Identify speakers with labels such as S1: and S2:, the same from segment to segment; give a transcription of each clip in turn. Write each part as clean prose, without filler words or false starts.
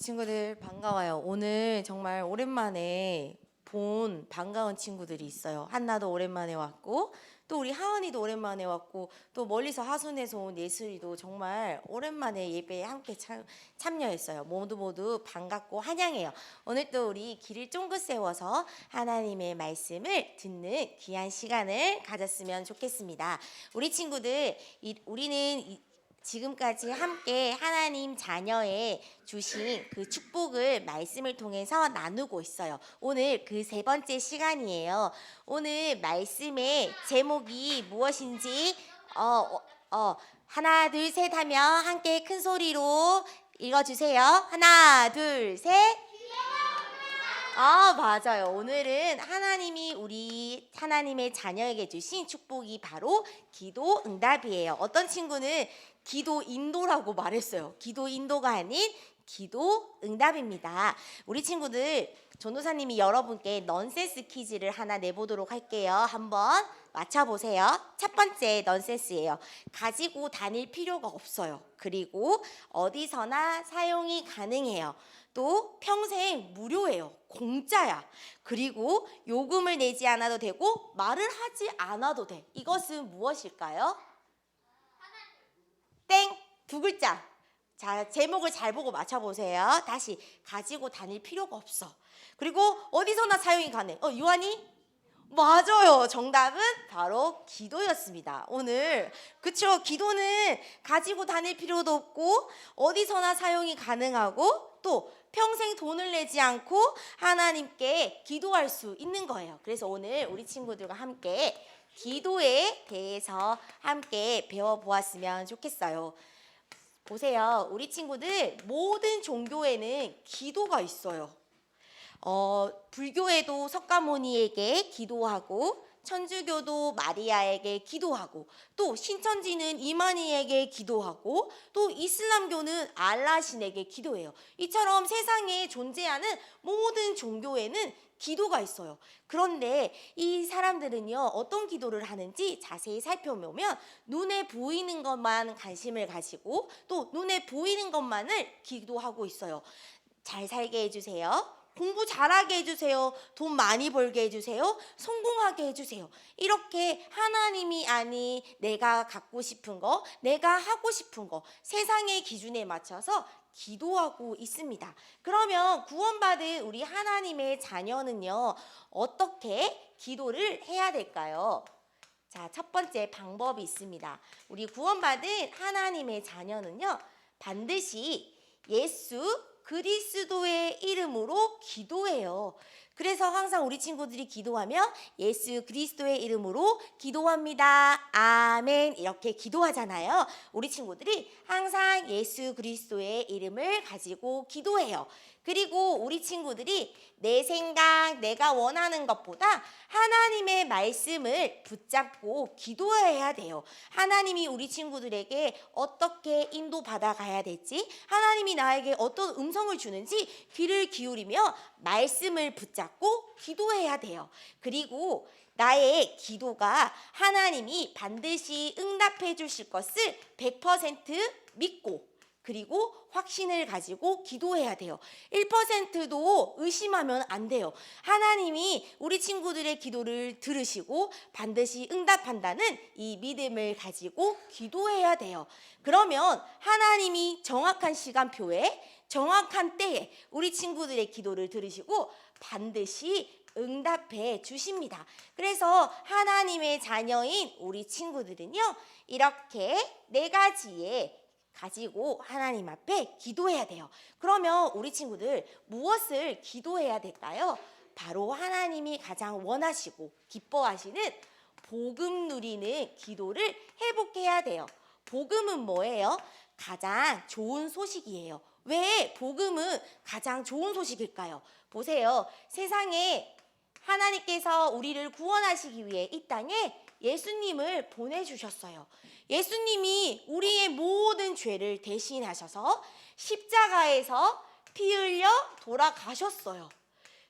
S1: 친구들 반가워요. 오늘 정말 오랜만에 본 반가운 친구들이 있어요. 한나도 오랜만에 왔고 또 우리 하은이도 오랜만에 왔고 또 멀리서 하순에서 온 예슬이도 정말 오랜만에 예배에 함께 참여했어요. 모두 반갑고 환영해요. 오늘 또 우리 길을 쫑긋 세워서 하나님의 말씀을 듣는 귀한 시간을 가졌으면 좋겠습니다. 우리 친구들 우리는 지금까지 함께 하나님 자녀의 주신 그 축복을 말씀을 통해서 나누고 있어요. 오늘 그 세 번째 시간이에요. 오늘 말씀의 제목이 무엇인지 하나 둘 셋 하면 함께 큰 소리로 읽어주세요. 하나 둘 셋. 맞아요. 오늘은 하나님이 우리 하나님의 자녀에게 주신 축복이 바로 기도 응답이에요. 어떤 친구는 기도 인도라고 말했어요. 기도 인도가 아닌 기도 응답입니다. 우리 친구들 전도사님이 여러분께 넌센스 퀴즈를 하나 내보도록 할게요. 한번 맞춰보세요. 첫 번째 넌센스예요. 가지고 다닐 필요가 없어요. 그리고 어디서나 사용이 가능해요. 또 평생 무료예요. 공짜야. 그리고 요금을 내지 않아도 되고 말을 하지 않아도 돼. 이것은 무엇일까요? 땡! 두 글자. 자, 제목을 잘 보고 맞춰보세요. 다시 가지고 다닐 필요가 없어. 그리고 어디서나 사용이 가능. 유한이? 맞아요. 정답은 바로 기도였습니다. 오늘 그쵸? 기도는 가지고 다닐 필요도 없고 어디서나 사용이 가능하고 또 평생 돈을 내지 않고 하나님께 기도할 수 있는 거예요. 그래서 오늘 우리 친구들과 함께 기도에 대해서 함께 배워보았으면 좋겠어요. 보세요. 우리 친구들 모든 종교에는 기도가 있어요. 불교에도 석가모니에게 기도하고 천주교도 마리아에게 기도하고 또 신천지는 이만희에게 기도하고 또 이슬람교는 알라신에게 기도해요. 이처럼 세상에 존재하는 모든 종교에는 기도가 있어요. 그런데 이 사람들은요 어떤 기도를 하는지 자세히 살펴보면 눈에 보이는 것만 관심을 가지고 또 눈에 보이는 것만을 기도하고 있어요. 잘 살게 해주세요. 공부 잘하게 해주세요. 돈 많이 벌게 해주세요. 성공하게 해주세요. 이렇게 하나님이 아닌 내가 갖고 싶은 거, 내가 하고 싶은 거, 세상의 기준에 맞춰서 기도하고 있습니다. 그러면 구원받은 우리 하나님의 자녀는요, 어떻게 기도를 해야 될까요? 자, 첫 번째 방법이 있습니다. 우리 구원받은 하나님의 자녀는요, 반드시 예수 그리스도의 이름으로 기도해요. 그래서 항상 우리 친구들이 기도하면 예수 그리스도의 이름으로 기도합니다. 아멘. 이렇게 기도하잖아요. 우리 친구들이 항상 예수 그리스도의 이름을 가지고 기도해요. 그리고 우리 친구들이 내 생각, 내가 원하는 것보다 하나님의 말씀을 붙잡고 기도해야 돼요. 하나님이 우리 친구들에게 어떻게 인도받아 가야 될지, 하나님이 나에게 어떤 음성을 주는지 귀를 기울이며 말씀을 붙잡고 기도해야 돼요. 그리고 나의 기도가 하나님이 반드시 응답해 주실 것을 100% 믿고 그리고 확신을 가지고 기도해야 돼요. 1%도 의심하면 안 돼요. 하나님이 우리 친구들의 기도를 들으시고 반드시 응답한다는 이 믿음을 가지고 기도해야 돼요. 그러면 하나님이 정확한 시간표에 정확한 때에 우리 친구들의 기도를 들으시고 반드시 응답해 주십니다. 그래서 하나님의 자녀인 우리 친구들은요, 이렇게 네 가지의 가지고 하나님 앞에 기도해야 돼요. 그러면 우리 친구들 무엇을 기도해야 될까요? 바로 하나님이 가장 원하시고 기뻐하시는 복음 누리는 기도를 회복해야 돼요. 복음은 뭐예요? 가장 좋은 소식이에요. 왜 복음은 가장 좋은 소식일까요? 보세요. 세상에 하나님께서 우리를 구원하시기 위해 이 땅에 예수님을 보내주셨어요. 예수님이 우리의 모든 죄를 대신하셔서 십자가에서 피 흘려 돌아가셨어요.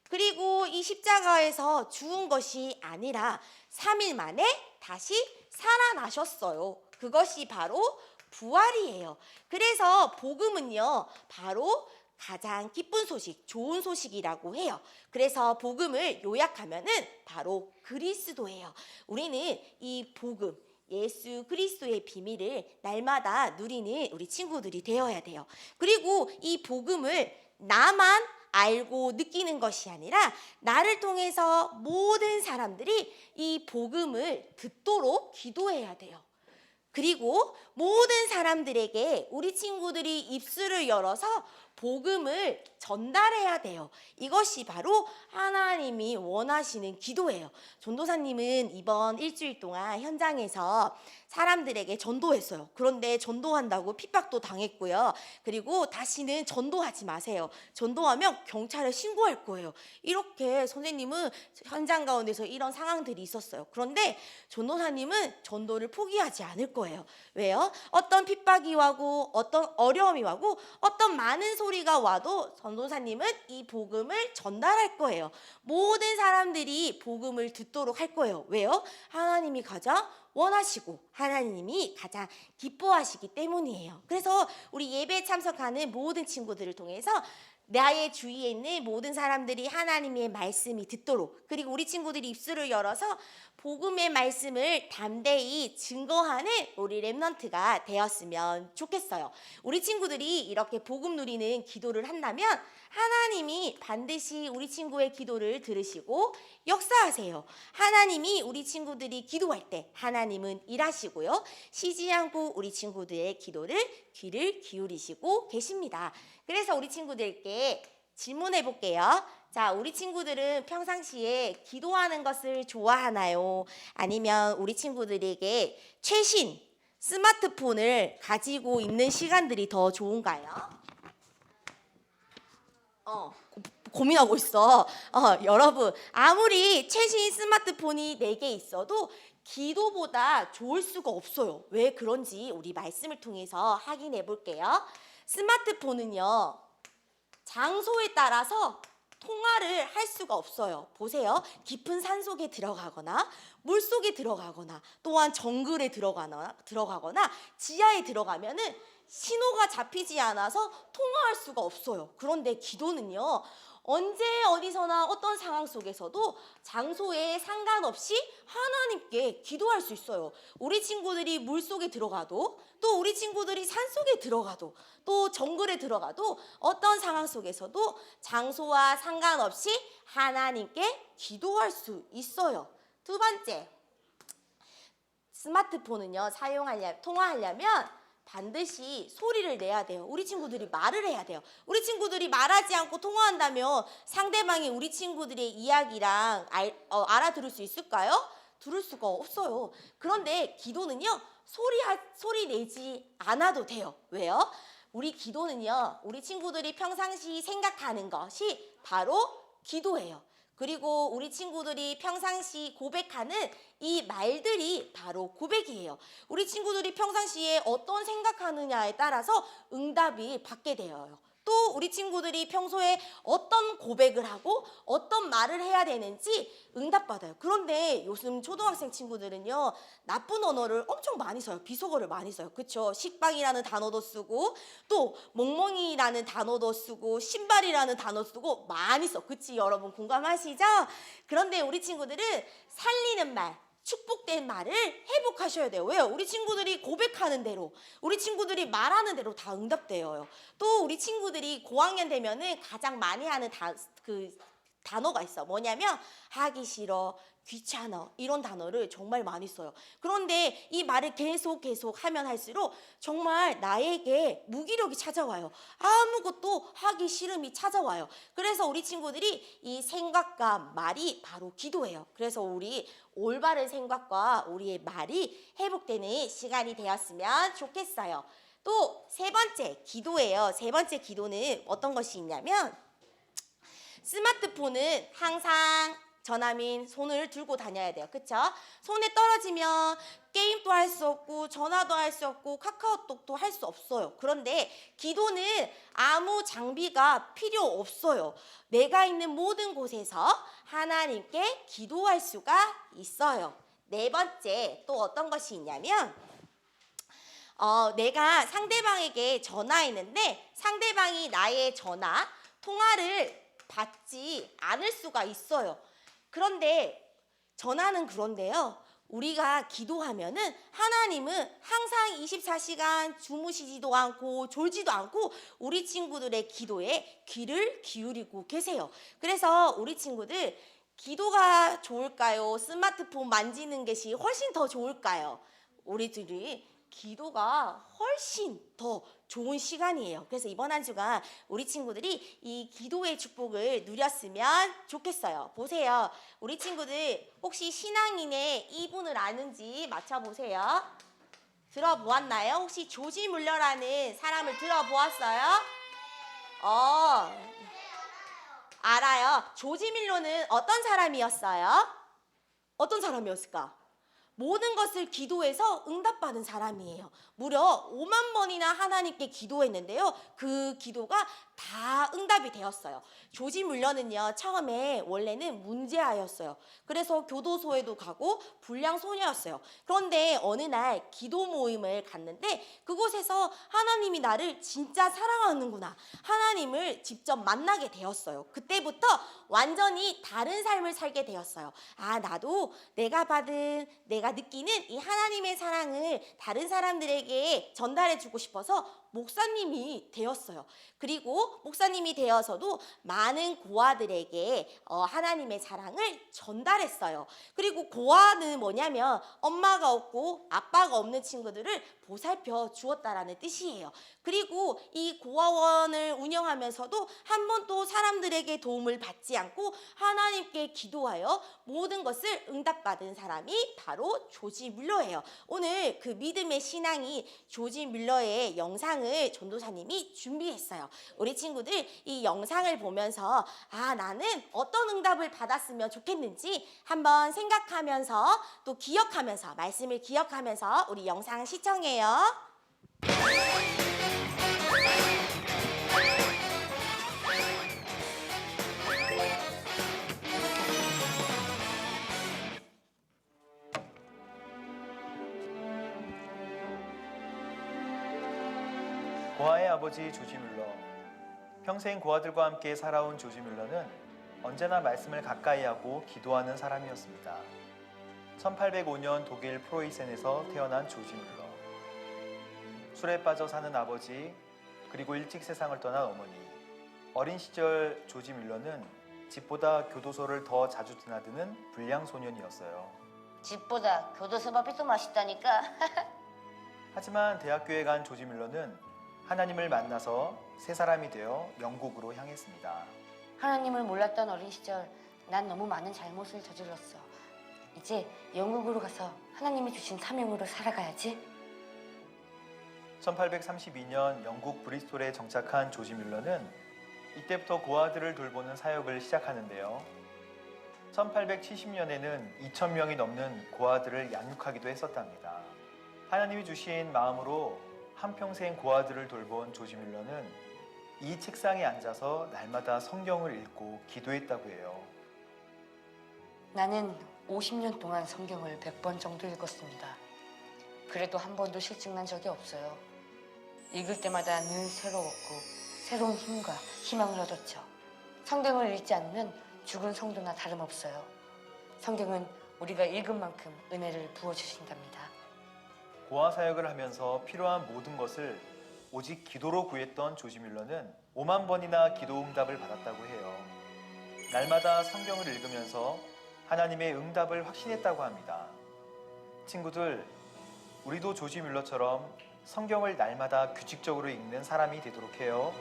S1: 그리고 이 십자가에서 죽은 것이 아니라 3일 만에 다시 살아나셨어요. 그것이 바로 부활이에요. 그래서 복음은요, 바로 가장 기쁜 소식, 좋은 소식이라고 해요. 그래서 복음을 요약하면은 바로 그리스도예요. 우리는 이 복음, 예수 그리스도의 비밀을 날마다 누리는 우리 친구들이 되어야 돼요. 그리고 이 복음을 나만 알고 느끼는 것이 아니라 나를 통해서 모든 사람들이 이 복음을 듣도록 기도해야 돼요. 그리고 모든 사람들에게 우리 친구들이 입술을 열어서 복음을 전달해야 돼요. 이것이 바로 하나님이 원하시는 기도예요. 전도사님은 이번 일주일 동안 현장에서 사람들에게 전도했어요. 그런데 전도한다고 핍박도 당했고요. 그리고 다시는 전도하지 마세요. 전도하면 경찰에 신고할 거예요. 이렇게 선생님은 현장 가운데서 이런 상황들이 있었어요. 그런데 전도사님은 전도를 포기하지 않을 거예요. 왜요? 어떤 핍박이 와고 어떤 어려움이 와고 어떤 많은 소리가 와도 전도사님은 이 복음을 전달할 거예요. 모든 사람들이 복음을 듣도록 할 거예요. 왜요? 하나님이 가장 원하시고 하나님이 가장 기뻐하시기 때문이에요. 그래서 우리 예배에 참석하는 모든 친구들을 통해서 나의 주위에 있는 모든 사람들이 하나님의 말씀이 듣도록, 그리고 우리 친구들이 입술을 열어서 복음의 말씀을 담대히 증거하는 우리 렘넌트가 되었으면 좋겠어요. 우리 친구들이 이렇게 복음 누리는 기도를 한다면 하나님이 반드시 우리 친구의 기도를 들으시고 역사하세요. 하나님이 우리 친구들이 기도할 때 하나님은 일하시고요. 쉬지 않고 우리 친구들의 기도를 귀를 기울이시고 계십니다. 그래서 우리 친구들께 질문해 볼게요. 자, 우리 친구들은 평상시에 기도하는 것을 좋아하나요? 아니면 우리 친구들에게 최신 스마트폰을 가지고 있는 시간들이 더 좋은가요? 고민하고 있어. 여러분, 아무리 최신 스마트폰이 4개 있어도 기도보다 좋을 수가 없어요. 왜 그런지 우리 말씀을 통해서 확인해 볼게요. 스마트폰은요, 장소에 따라서 통화를 할 수가 없어요. 보세요. 깊은 산 속에 들어가거나 물 속에 들어가거나 또한 정글에 들어가거나 지하에 들어가면은 신호가 잡히지 않아서 통화할 수가 없어요. 그런데 기도는요, 언제 어디서나 어떤 상황 속에서도 장소에 상관없이 하나님께 기도할 수 있어요. 우리 친구들이 물 속에 들어가도, 또 우리 친구들이 산 속에 들어가도, 또 정글에 들어가도 어떤 상황 속에서도 장소와 상관없이 하나님께 기도할 수 있어요. 두 번째, 스마트폰은요, 통화하려면 반드시 소리를 내야 돼요. 우리 친구들이 말을 해야 돼요. 우리 친구들이 말하지 않고 통화한다면 상대방이 우리 친구들의 이야기랑 알아들을 수 있을까요? 들을 수가 없어요. 그런데 기도는요, 소리 내지 않아도 돼요. 왜요? 우리 기도는요, 우리 친구들이 평상시 생각하는 것이 바로 기도예요. 그리고 우리 친구들이 평상시 고백하는 이 말들이 바로 고백이에요. 우리 친구들이 평상시에 어떤 생각하느냐에 따라서 응답이 받게 되어요. 또 우리 친구들이 평소에 어떤 고백을 하고 어떤 말을 해야 되는지 응답받아요. 그런데 요즘 초등학생 친구들은요, 나쁜 언어를 엄청 많이 써요. 비속어를 많이 써요. 그렇죠? 식빵이라는 단어도 쓰고 또 멍멍이라는 단어도 쓰고 신발이라는 단어 쓰고 많이 써. 그치? 여러분 공감하시죠? 그런데 우리 친구들은 살리는 말, 축복된 말을 회복하셔야 돼요. 왜요? 우리 친구들이 고백하는 대로, 우리 친구들이 말하는 대로 다 응답돼요. 또 우리 친구들이 고학년 되면은 가장 많이 하는 단어가 있어. 뭐냐면 하기 싫어, 귀찮아, 이런 단어를 정말 많이 써요. 그런데 이 말을 계속 하면 할수록 정말 나에게 무기력이 찾아와요. 아무것도 하기 싫음이 찾아와요. 그래서 우리 친구들이 이 생각과 말이 바로 기도예요. 그래서 우리 올바른 생각과 우리의 말이 회복되는 시간이 되었으면 좋겠어요. 또 세 번째 기도예요. 세 번째 기도는 어떤 것이 있냐면, 스마트폰은 항상 전화민 손을 들고 다녀야 돼요. 그쵸? 손에 떨어지면 게임도 할 수 없고 전화도 할 수 없고 카카오톡도 할 수 없어요. 그런데 기도는 아무 장비가 필요 없어요. 내가 있는 모든 곳에서 하나님께 기도할 수가 있어요. 네 번째 또 어떤 것이 있냐면, 내가 상대방에게 전화했는데 상대방이 나의 전화, 통화를 받지 않을 수가 있어요. 그런데요. 우리가 기도하면은 하나님은 항상 24시간 주무시지도 않고 졸지도 않고 우리 친구들의 기도에 귀를 기울이고 계세요. 그래서 우리 친구들 기도가 좋을까요? 스마트폰 만지는 것이 훨씬 더 좋을까요? 우리들이 기도가 훨씬 더 좋은 시간이에요. 그래서 이번 한 주간 우리 친구들이 이 기도의 축복을 누렸으면 좋겠어요. 보세요. 우리 친구들 혹시 신앙인의 이분을 아는지 맞춰보세요. 들어보았나요? 혹시 조지 물러라는 사람을 들어보았어요? 알아요. 조지 밀러는 어떤 사람이었어요? 어떤 사람이었을까? 모든 것을 기도해서 응답받은 사람이에요. 무려 5만 번이나 하나님께 기도했는데요. 그 기도가 다 응답이 되었어요. 조지 물러는요, 처음에 원래는 문제아였어요. 그래서 교도소에도 가고 불량 소녀였어요. 그런데 어느 날 기도 모임을 갔는데 그곳에서 하나님이 나를 진짜 사랑하는구나, 하나님을 직접 만나게 되었어요. 그때부터 완전히 다른 삶을 살게 되었어요. 나도 내가 느끼는 이 하나님의 사랑을 다른 사람들에게 전달해 주고 싶어서 목사님이 되었어요. 그리고 목사님이 되어서도 많은 고아들에게 하나님의 사랑을 전달했어요. 그리고 고아는 뭐냐면 엄마가 없고 아빠가 없는 친구들을 보살펴 주었다라는 뜻이에요. 그리고 이 고아원을 운영하면서도 한 번도 사람들에게 도움을 받지 않고 하나님께 기도하여 모든 것을 응답받은 사람이 바로 조지 물러예요. 오늘 그 믿음의 신앙이 조지 물러의 영상을 전도사님이 준비했어요. 우리 친구들 이 영상을 보면서 나는 어떤 응답을 받았으면 좋겠는지 한번 생각하면서 또 기억하면서, 말씀을 기억하면서 우리 영상 시청해요.
S2: 고아의 아버지 조지 뮬러. 평생 고아들과 함께 살아온 조지 뮬러는 언제나 말씀을 가까이 하고 기도하는 사람이었습니다. 1805년 독일 프로이센에서 태어난 조지 뮬러. 술에 빠져 사는 아버지, 그리고 일찍 세상을 떠난 어머니. 어린 시절 조지 뮬러는 집보다 교도소를 더 자주 드나드는 불량 소년이었어요.
S3: 집보다 교도소 밥이 더 맛있다니까.
S2: 하지만 대학교에 간 조지 뮬러는 하나님을 만나서 새 사람이 되어 영국으로 향했습니다.
S3: 하나님을 몰랐던 어린 시절 난 너무 많은 잘못을 저질렀어. 이제 영국으로 가서 하나님이 주신 사명으로 살아가야지.
S2: 1832년 영국 브리스톨에 정착한 조지 뮬러는 이때부터 고아들을 돌보는 사역을 시작하는데요. 1870년에는 2,000명이 넘는 고아들을 양육하기도 했었답니다. 하나님이 주신 마음으로 한평생 고아들을 돌본 조지 뮬러는 이 책상에 앉아서 날마다 성경을 읽고 기도했다고 해요.
S3: 나는 50년 동안 성경을 100번 정도 읽었습니다. 그래도 한 번도 실증난 적이 없어요. 읽을 때마다 늘 새로웠고 새로운 힘과 희망을 얻었죠. 성경을 읽지 않으면 죽은 성도나 다름없어요. 성경은 우리가 읽은 만큼 은혜를 부어주신답니다.
S2: 고아 사역을 하면서 필요한 모든 것을 오직 기도로 구했던 조지 뮬러는 5만 번이나 기도 응답을 받았다고 해요. 날마다 성경을 읽으면서 하나님의 응답을 확신했다고 합니다. 친구들, 우리도 조지 뮬러처럼 성경을 날마다 규칙적으로 읽는 사람이 되도록 해요.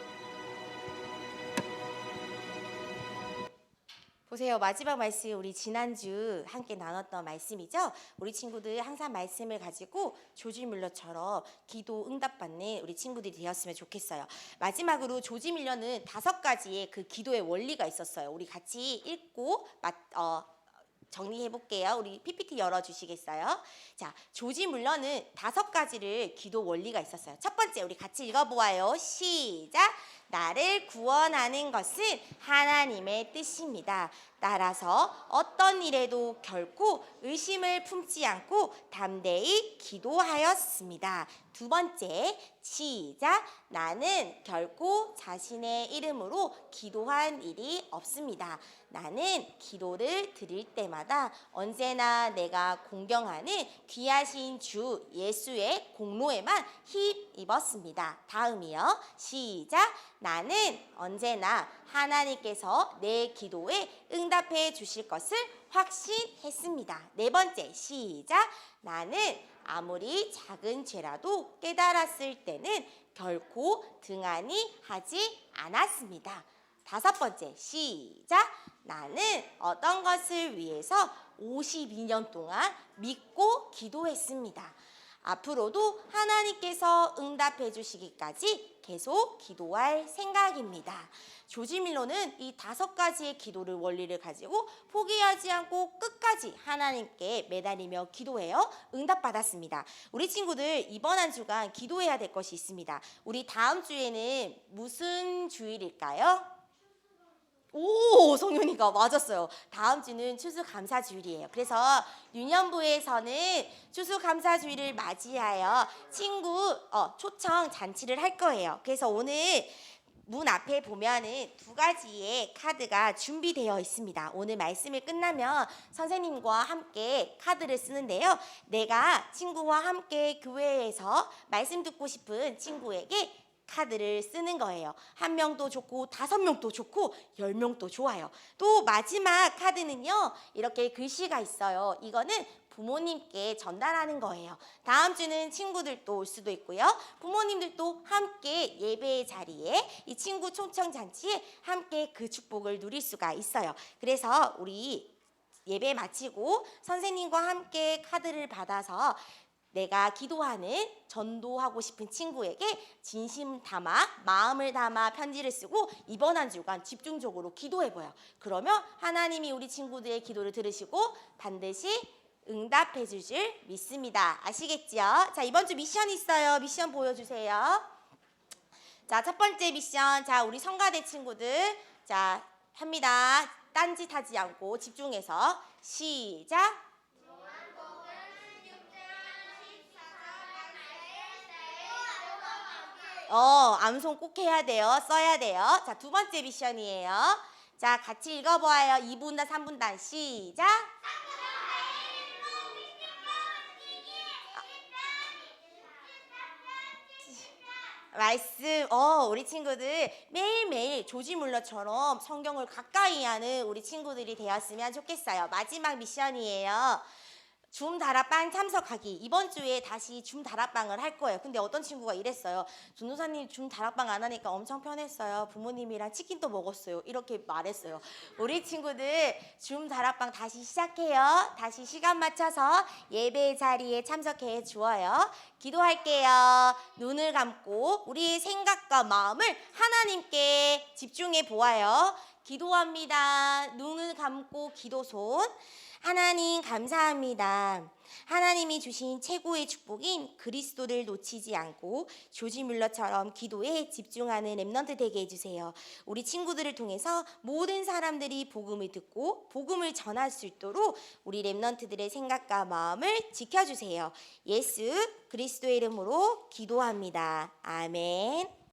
S1: 보세요. 마지막 말씀 우리 지난주 함께 나눴던 말씀이죠. 우리 친구들 항상 말씀을 가지고 조지 뮬러처럼 기도 응답받는 우리 친구들이 되었으면 좋겠어요. 마지막으로 조지 뮬러는 5가지의 그 기도의 원리가 있었어요. 우리 같이 읽고 정리해 볼게요. 우리 PPT 열어주시겠어요? 자, 조지 뮬러는 5가지를 기도 원리가 있었어요. 첫 번째, 우리 같이 읽어보아요. 시작! 나를 구원하는 것은 하나님의 뜻입니다. 따라서 어떤 일에도 결코 의심을 품지 않고 담대히 기도하였습니다. 두 번째, 시작. 나는 결코 자신의 이름으로 기도한 일이 없습니다. 나는 기도를 드릴 때마다 언제나 내가 공경하는 귀하신 주 예수의 공로에만 힘입었습니다. 다음이요. 시작. 나는 언제나 하나님께서 내 기도에 응답해 주실 것을 확신했습니다. 네 번째, 시작. 나는 아무리 작은 죄라도 깨달았을 때는 결코 등한히 하지 않았습니다. 다섯 번째, 시작. 나는 어떤 것을 위해서 52년 동안 믿고 기도했습니다. 앞으로도 하나님께서 응답해 주시기까지 계속 기도할 생각입니다. 조지 밀러는 이 5가지의 기도를 원리를 가지고 포기하지 않고 끝까지 하나님께 매달리며 기도해요. 응답받았습니다. 우리 친구들 이번 한 주간 기도해야 될 것이 있습니다. 우리 다음 주에는 무슨 주일일까요? 오, 성윤이가 맞았어요. 다음 주는 추수감사주일이에요. 그래서 유년부에서는 추수감사주일을 맞이하여 친구 초청 잔치를 할 거예요. 그래서 오늘 문 앞에 보면은 2가지의 카드가 준비되어 있습니다. 오늘 말씀이 끝나면 선생님과 함께 카드를 쓰는데요. 내가 친구와 함께 교회에서 말씀 듣고 싶은 친구에게 카드를 쓰는 거예요. 1명도 좋고 5명도 좋고 10명도 좋아요. 또 마지막 카드는요. 이렇게 글씨가 있어요. 이거는 부모님께 전달하는 거예요. 다음 주는 친구들도 올 수도 있고요. 부모님들도 함께 예배의 자리에 이 친구 초청 잔치에 함께 그 축복을 누릴 수가 있어요. 그래서 우리 예배 마치고 선생님과 함께 카드를 받아서 내가 기도하는 전도하고 싶은 친구에게 진심 담아 마음을 담아 편지를 쓰고 이번 한 주간 집중적으로 기도해봐요. 그러면 하나님이 우리 친구들의 기도를 들으시고 반드시 응답해 주실 믿습니다. 아시겠죠? 자, 이번 주 미션 있어요. 미션 보여주세요. 자, 첫 번째 미션. 자, 우리 성가대 친구들. 자, 합니다. 딴짓하지 않고 집중해서 시작. 암송 꼭 해야 돼요. 써야 돼요. 자, 두 번째 미션이에요. 자, 같이 읽어보아요. 2분단, 3분단 시작. 말씀, 우리 친구들 매일매일 조지 물러처럼 성경을 가까이 하는 우리 친구들이 되었으면 좋겠어요. 마지막 미션이에요. 줌 다락방 참석하기. 이번 주에 다시 줌 다락방을 할 거예요. 근데 어떤 친구가 이랬어요. 전도사님 줌 다락방 안 하니까 엄청 편했어요. 부모님이랑 치킨도 먹었어요. 이렇게 말했어요. 우리 친구들 줌 다락방 다시 시작해요. 다시 시간 맞춰서 예배 자리에 참석해 주어요. 기도할게요. 눈을 감고 우리의 생각과 마음을 하나님께 집중해 보아요. 기도합니다. 눈을 감고 기도손. 하나님 감사합니다. 하나님이 주신 최고의 축복인 그리스도를 놓치지 않고 조지 뮬러처럼 기도에 집중하는 랩넌트 되게 해주세요. 우리 친구들을 통해서 모든 사람들이 복음을 듣고 복음을 전할 수 있도록 우리 랩넌트들의 생각과 마음을 지켜주세요. 예수 그리스도의 이름으로 기도합니다. 아멘.